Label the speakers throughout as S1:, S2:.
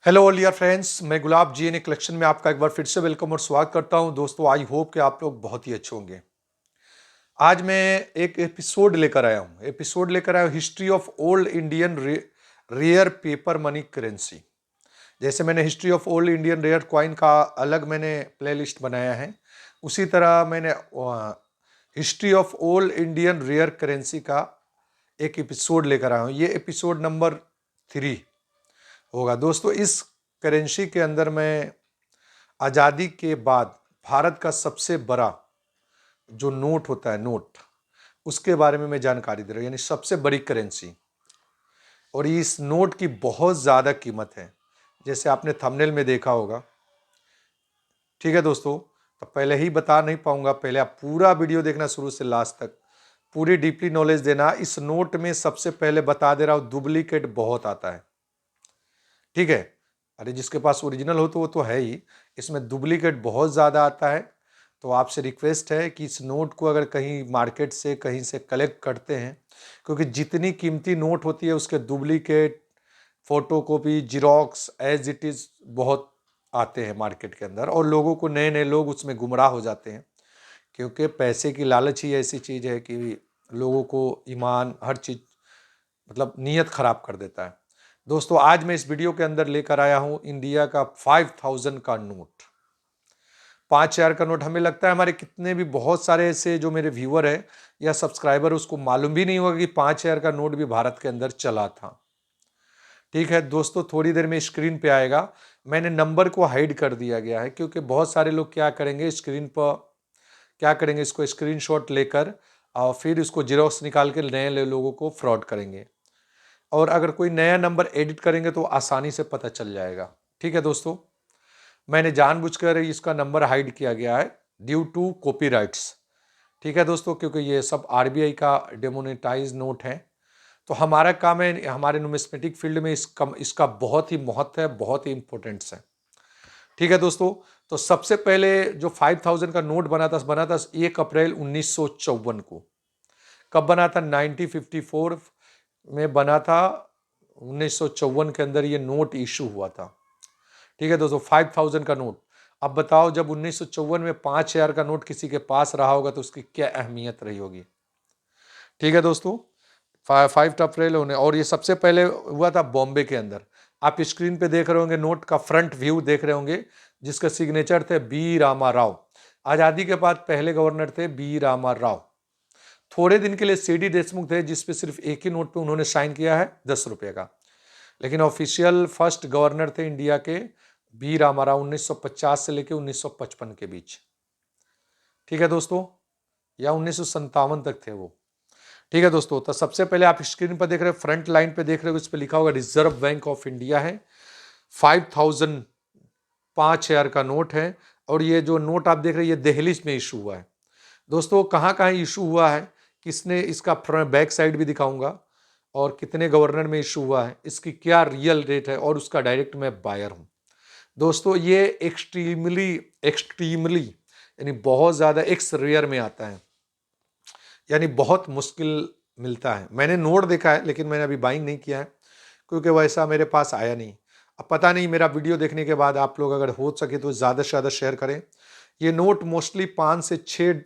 S1: Hello all dear friends, मैं गुलाब जी ने collection में आपका एक बार फिर से वेलकम और स्वागत करता हूं। दोस्तों, आई होप कि आप लोग बहुत ही अच्छे होंगे। आज मैं एक एपिसोड लेकर आया हूं history of old Indian rare paper money currency. जैसे मैंने history of old Indian rare coin का अलग मैंने प्लेलिस्ट बनाया है, उसी तरह मैंने history of old Indian rare currency का एक एपिसोड लेकर आया हूं। ये एपिसोड नंबर 3 होगा। दोस्तों, इस करेंसी के अंदर मैं आज़ादी के बाद भारत का सबसे बड़ा जो नोट होता है, नोट, उसके बारे में मैं जानकारी दे रहा हूँ, यानी सबसे बड़ी करेंसी। और इस नोट की बहुत ज़्यादा कीमत है, जैसे आपने थंबनेल में देखा होगा। ठीक है दोस्तों, तो पहले ही बता नहीं पाऊंगा, पहले आप पूरा वीडियो देखना शुरू से लास्ट तक, पूरी डीपली नॉलेज देना। इस नोट में सबसे पहले बता दे रहा हूँ, डुप्लीकेट बहुत आता है। ठीक है, अरे जिसके पास ओरिजिनल हो तो वो तो है ही, इसमें डुप्लीकेट बहुत ज़्यादा आता है। तो आपसे रिक्वेस्ट है कि इस नोट को अगर कहीं मार्केट से कहीं से कलेक्ट करते हैं, क्योंकि जितनी कीमती नोट होती है उसके duplicate, photocopy, xerox as it is बहुत आते हैं मार्केट के अंदर, और लोगों को, नए नए लोग उसमें गुमराह हो जाते हैं। क्योंकि पैसे की लालच ही ऐसी चीज़ है कि लोगों को ईमान, हर चीज़, मतलब नीयत खराब कर देता है। दोस्तों, आज मैं इस वीडियो के अंदर लेकर आया हूं इंडिया का 5000 का नोट। 5000 का नोट, हमें लगता है हमारे कितने भी बहुत सारे ऐसे जो मेरे व्यूअर है या सब्सक्राइबर, उसको मालूम भी नहीं होगा कि 5000 का नोट भी भारत के अंदर चला था। ठीक है दोस्तों, थोड़ी देर में स्क्रीन पे आएगा। मैंने नंबर को हाइड कर दिया गया है, क्योंकि बहुत सारे लोग क्या करेंगे, स्क्रीन पर क्या करेंगे, इसको स्क्रीनशॉट लेकर और फिर इसको जीरोक्स निकाल के नए लोगों को फ्रॉड करेंगे। और अगर कोई नया नंबर एडिट करेंगे तो आसानी से पता चल जाएगा। ठीक है दोस्तों, मैंने जानबूझकर इसका नंबर हाइड किया गया है ड्यू टू कॉपीराइट्स। ठीक है दोस्तों, क्योंकि ये सब आरबीआई का डेमोनेटाइज नोट है। तो हमारा काम है, हमारे न्यूमिस्मेटिक फील्ड में इसका बहुत ही महत्व है, बहुत ही इंपॉर्टेंस है। ठीक है दोस्तों, तो सबसे पहले जो 5000 का नोट बना था 1 अप्रैल 1954 को। कब बना था? 1954 में बना था। 1954 के अंदर ये नोट इशू हुआ था। ठीक है दोस्तों, 5000 का नोट। अब बताओ, जब 1954 में 5000 का नोट किसी के पास रहा होगा तो उसकी क्या अहमियत रही होगी। ठीक है दोस्तों, 5 अप्रैल होने, और ये सबसे पहले हुआ था बॉम्बे के अंदर। आप स्क्रीन पे देख रहे होंगे, नोट का फ्रंट व्यू देख रहे होंगे, जिसका सिग्नेचर थे बी रामा राव। आजादी के बाद पहले गवर्नर थे बी रामा राव। थोड़े दिन के लिए सीडी देशमुख थे, जिसपे सिर्फ एक ही नोट पे उन्होंने साइन किया है 10 रुपए का। लेकिन ऑफिशियल फर्स्ट गवर्नर थे इंडिया के बी रामाराव, 1950 से लेकर 1955 के बीच। ठीक है दोस्तों, या 1957 तक थे वो। ठीक है दोस्तों, तो सबसे पहले आप स्क्रीन पर देख रहे हो, फ्रंट लाइन पे देख रहे हो, इस पे लिखा होगा रिजर्व बैंक ऑफ इंडिया है। 5000, 5000 का नोट है। और ये जो नोट आप देख रहे हैं, ये दिल्ली में इशू हुआ है। दोस्तों, कहाँ कहाँ इशू हुआ है, किसने, इसका बैक साइड भी दिखाऊंगा, और कितने गवर्नर में इशू हुआ है, इसकी क्या रियल रेट है, और उसका डायरेक्ट मैं बायर हूं। दोस्तों, ये एक्सट्रीमली एक्सट्रीमली यानी बहुत ज़्यादा एक्स रेयर में आता है, यानी बहुत मुश्किल मिलता है। मैंने नोट देखा है, लेकिन मैंने अभी बाइंग नहीं किया है, क्योंकि वैसा मेरे पास आया नहीं। अब पता नहीं, मेरा वीडियो देखने के बाद आप लोग अगर हो सके तो ज़्यादा से ज़्यादा शेयर करें। ये नोट मोस्टली 5 से 6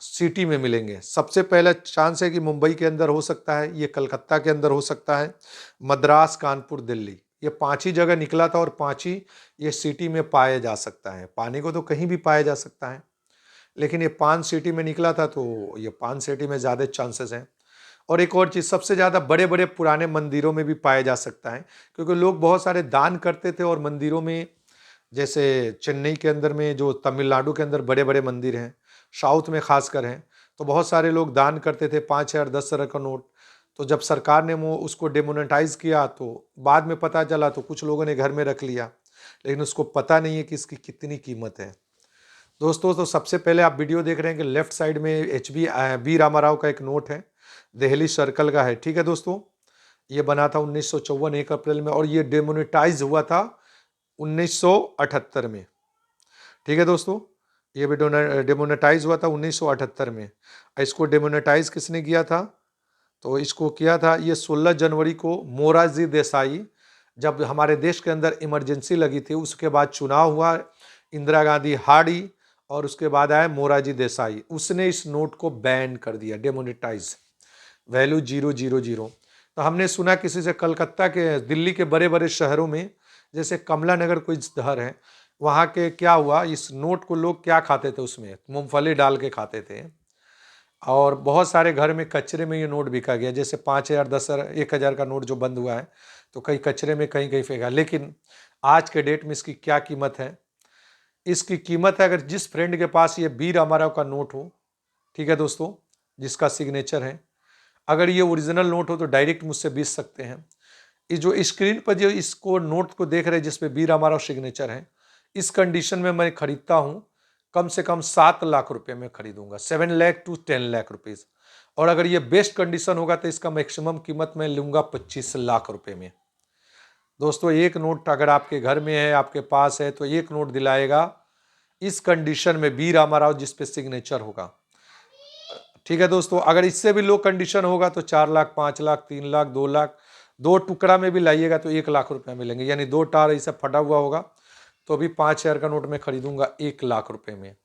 S1: सिटी में मिलेंगे। सबसे पहला चांस है कि मुंबई के अंदर हो सकता है, ये कलकत्ता के अंदर हो सकता है, मद्रास, कानपुर, दिल्ली, ये 5 ही जगह निकला था, और 5 ही ये सिटी में पाया जा सकता है। पाने को तो कहीं भी पाया जा सकता है, लेकिन ये 5 सिटी में निकला था, तो ये 5 सिटी में ज़्यादा चांसेस हैं। और एक और चीज़, सबसे ज़्यादा बड़े बड़े पुराने मंदिरों में भी पाया जा सकता है, क्योंकि लोग बहुत सारे दान करते थे, और मंदिरों में, जैसे चेन्नई के अंदर में, जो तमिलनाडु के अंदर बड़े बड़े मंदिर हैं, साउथ में खासकर हैं, तो बहुत सारे लोग दान करते थे 5000, 10,000 का नोट। तो जब सरकार ने वो उसको डिमोनेटाइज किया, तो बाद में पता चला, तो कुछ लोगों ने घर में रख लिया, लेकिन उसको पता नहीं है कि इसकी कितनी कीमत है। दोस्तों, तो सबसे पहले आप वीडियो देख रहे हैं कि लेफ्ट साइड में बी रामाराव का एक नोट है, दिल्ली सर्कल का है। ठीक है दोस्तों, ये बना था 1954 1 अप्रैल में, और ये डिमोनेटाइज हुआ था 1978 में। ठीक है दोस्तों, ये भी डिमोनेटाइज हुआ था 1978 में। इसको डिमोनेटाइज किसने किया था? तो इसको किया था ये 16 जनवरी को मोरारजी देसाई जब हमारे देश के अंदर इमरजेंसी लगी थी, उसके बाद चुनाव हुआ, इंदिरा गांधी हारी और उसके बाद आया मोरारजी देसाई, उसने इस नोट को बैन कर दिया, डेमोनेटाइज, वैल्यू 000। तो हमने सुना किसी से, कलकत्ता के, दिल्ली के बड़े बड़े शहरों में जैसे कमला नगर कोई शहर है, वहाँ के क्या हुआ, इस नोट को लोग क्या खाते थे, उसमें मूंगफली डाल के खाते थे, और बहुत सारे घर में कचरे में ये नोट बिका गया। जैसे 5,000, 10,000, 1,000 का नोट जो बंद हुआ है, तो कहीं कचरे में, कहीं कहीं फेंका। लेकिन आज के डेट में इसकी क्या कीमत है? इसकी कीमत है, अगर जिस फ्रेंड के पास ये बी रामाराव का नोट हो, ठीक है दोस्तों, जिसका सिग्नेचर है, अगर ये ओरिजिनल नोट हो तो डायरेक्ट मुझसे बेच सकते हैं। ये जो स्क्रीन पर जो इसको नोट को देख रहे हैं जिसपे बी रामाराव सिग्नेचर है, इस कंडीशन में मैं खरीदता हूँ कम से कम 7 लाख रुपए में खरीदूंगा, 7 लाख टू 10 लाख रुपीज। और अगर ये बेस्ट कंडीशन होगा तो इसका मैक्सिमम कीमत मैं लूंगा 25 लाख रुपए में। दोस्तों, एक नोट अगर आपके घर में है, आपके पास है, तो एक नोट दिलाएगा इस कंडीशन में बी रामाराव जिस पे सिग्नेचर होगा। ठीक है दोस्तों, अगर इससे भी लो कंडीशन होगा तो 4 लाख, 5 लाख, 3 लाख, 2 लाख, 2 टुकड़ा में भी लाइएगा तो 1 लाख रुपए मिलेंगे, यानी 2 टार ऐसा फटा हुआ होगा तो भी 5,000 का नोट में खरीदूंगा 1 लाख रुपए में।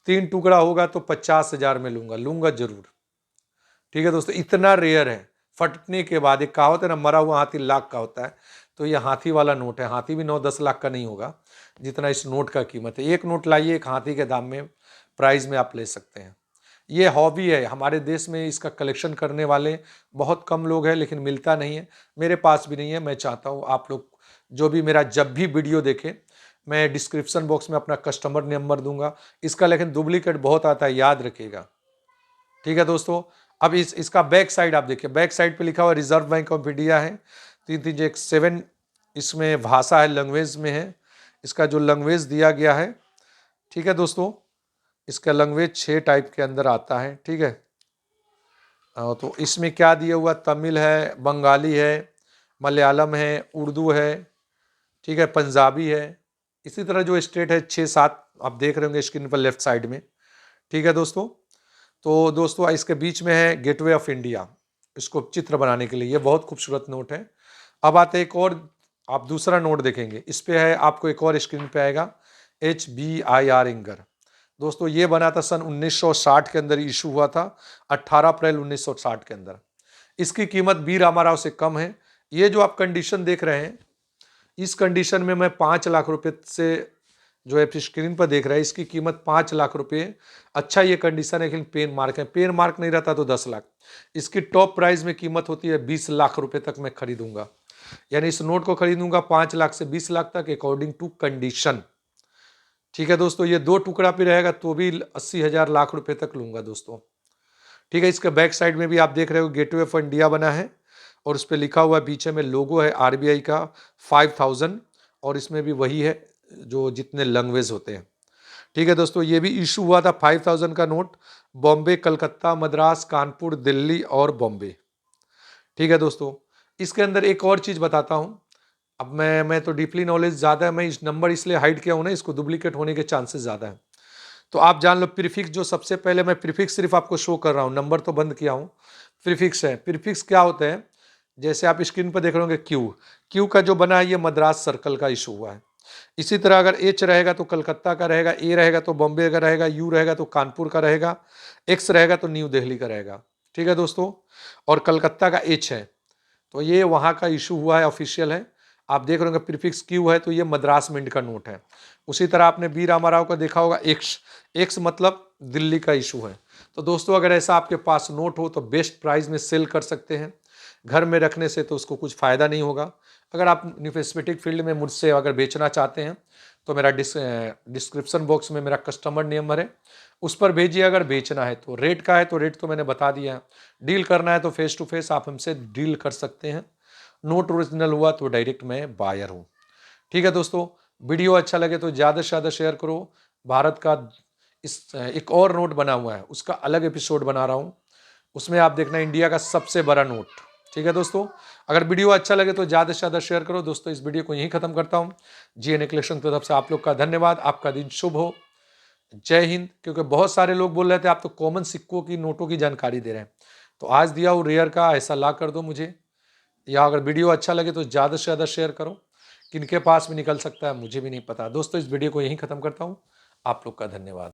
S1: 3 टुकड़ा होगा तो 50,000 में लूंगा जरूर। ठीक है दोस्तों, इतना रेयर है। फटने के बाद, एक कहावत है ना, मरा हुआ हाथी लाख का होता है, तो ये हाथी वाला नोट है। हाथी भी 9-10 लाख का नहीं होगा जितना इस नोट का कीमत है। एक नोट लाइए, एक हाथी के दाम में, प्राइस में आप ले सकते हैं। ये हॉबी है हमारे देश में, इसका कलेक्शन करने वाले बहुत कम लोग हैं, लेकिन मिलता नहीं है, मेरे पास भी नहीं है। मैं चाहता हूँ आप लोग जो भी मेरा जब भी वीडियो देखें, मैं डिस्क्रिप्शन बॉक्स में अपना कस्टमर नंबर दूंगा। इसका लेकिन डुप्लीकेट बहुत आता है, याद रखिएगा। ठीक है दोस्तों, अब इसका बैक साइड आप देखिए, बैक साइड पे लिखा हुआ रिजर्व बैंक ऑफ इंडिया है, 337 इसमें भाषा है, लैंग्वेज में है। इसका जो लैंग्वेज दिया गया है, ठीक है दोस्तों, इसका लैंग्वेज 6 टाइप के अंदर आता है। ठीक है, तो इसमें क्या दिया हुआ, तमिल है, बंगाली है, मलयालम है, उर्दू है, ठीक है, पंजाबी है। इसी तरह जो स्टेट है 6-7 आप देख रहे होंगे स्क्रीन पर लेफ्ट साइड में। ठीक है दोस्तों, तो दोस्तों इसके बीच में है गेटवे ऑफ इंडिया, इसको चित्र बनाने के लिए। ये बहुत खूबसूरत नोट है। अब आते एक और, आप दूसरा नोट देखेंगे, इस पे है, आपको एक और स्क्रीन पे आएगा HBIR इंगर। दोस्तों ये बना था सन 1960 के अंदर, इशू हुआ था 18 अप्रैल 1960 के अंदर। इसकी कीमत बी रामाराव से कम है। ये जो आप कंडीशन देख रहे हैं, इस कंडीशन में मैं 5 लाख रुपए से, जो है स्क्रीन पर देख रहे हैं, इसकी कीमत 5 लाख रुपए। अच्छा ये कंडीशन है, लेकिन पेन मार्क है, पेन मार्क नहीं रहता तो 10 लाख। इसकी टॉप प्राइस में कीमत होती है 20 लाख रुपए तक मैं खरीदूंगा, यानी इस नोट को खरीदूंगा 5 लाख से 20 लाख तक, अकॉर्डिंग टू कंडीशन। ठीक है दोस्तों, ये 2 टुकड़ा पे रहेगा तो भी 80,000 लाख रुपए तक लूंगा दोस्तों। ठीक है, इसके बैक साइड में भी आप देख रहे हो गेटवे ऑफ इंडिया बना है, और उस पर लिखा हुआ पीछे में लोगो है RBI का 5000, और इसमें भी वही है जो जितने लैंग्वेज होते हैं। ठीक है दोस्तों, ये भी इशू हुआ था 5000 का नोट, बॉम्बे, कलकत्ता, मद्रास, कानपुर, दिल्ली और बॉम्बे। ठीक है दोस्तों, इसके अंदर एक और चीज़ बताता हूँ। अब मैं तो डीपली नॉलेज ज़्यादा है, मैं इस नंबर इसलिए हाइड किया हूँ ना, इसको डुप्लीकेट होने के चांसेस ज़्यादा है। तो आप जान लो प्रीफिक्स, जो सबसे पहले मैं प्रीफिक्स सिर्फ आपको शो कर रहा हूँ, नंबर तो बंद किया हूँ। प्रीफिक्स है, प्रीफिक्स क्या होते हैं, जैसे आप स्क्रीन पर देख रहे होंगे क्यू का जो बना है ये मद्रास सर्कल का इशू हुआ है। इसी तरह अगर एच रहेगा तो कलकत्ता का रहेगा, ए रहेगा तो बॉम्बे का रहेगा, यू रहेगा तो कानपुर का रहेगा, एक्स रहेगा तो न्यू दिल्ली का रहेगा। ठीक है दोस्तों, और कलकत्ता का एच है तो ये वहाँ का इशू हुआ है, ऑफिशियल है। आप देख रहे होंगे प्रीफिक्स क्यू है तो ये मद्रास मिंट का नोट है। उसी तरह आपने बी रामाराव का देखा होगा एक्स, एक्स मतलब दिल्ली का इशू है। तो दोस्तों अगर ऐसा आपके पास नोट हो तो बेस्ट प्राइस में सेल कर सकते हैं। घर में रखने से तो उसको कुछ फ़ायदा नहीं होगा। अगर आप न्यूमिस्मेटिक फील्ड में मुझसे अगर बेचना चाहते हैं तो मेरा डिस्क्रिप्शन बॉक्स में मेरा कस्टमर नंबर है, उस पर भेजिए। अगर बेचना है तो रेट का है तो रेट तो मैंने बता दिया है। डील करना है तो फेस टू फेस आप हमसे डील कर सकते हैं। नोट ओरिजिनल हुआ तो डायरेक्ट मैं बायर हूँ। ठीक है दोस्तों, वीडियो अच्छा लगे तो ज़्यादा से ज़्यादा शेयर करो। भारत का इस एक और नोट बना हुआ है, उसका अलग एपिसोड बना रहा हूँ, उसमें आप देखना इंडिया का सबसे बड़ा नोट। ठीक है दोस्तों, अगर वीडियो अच्छा लगे तो ज़्यादा से ज़्यादा शेयर करो। दोस्तों इस वीडियो को यहीं खत्म करता हूँ। GN कलेक्शन की तरफ से आप लोग का धन्यवाद। आपका दिन शुभ हो। जय हिंद। क्योंकि बहुत सारे लोग बोल रहे थे आप तो कॉमन सिक्कों की, नोटों की जानकारी दे रहे हैं, तो आज दिया हूँ रेयर का, ऐसा ला कर दो मुझे। या अगर वीडियो अच्छा लगे तो ज़्यादा से ज़्यादा शेयर करो। किनके पास में निकल सकता है मुझे भी नहीं पता। दोस्तों, इस वीडियो को यहीं ख़त्म करता हूँ। आप लोग का धन्यवाद।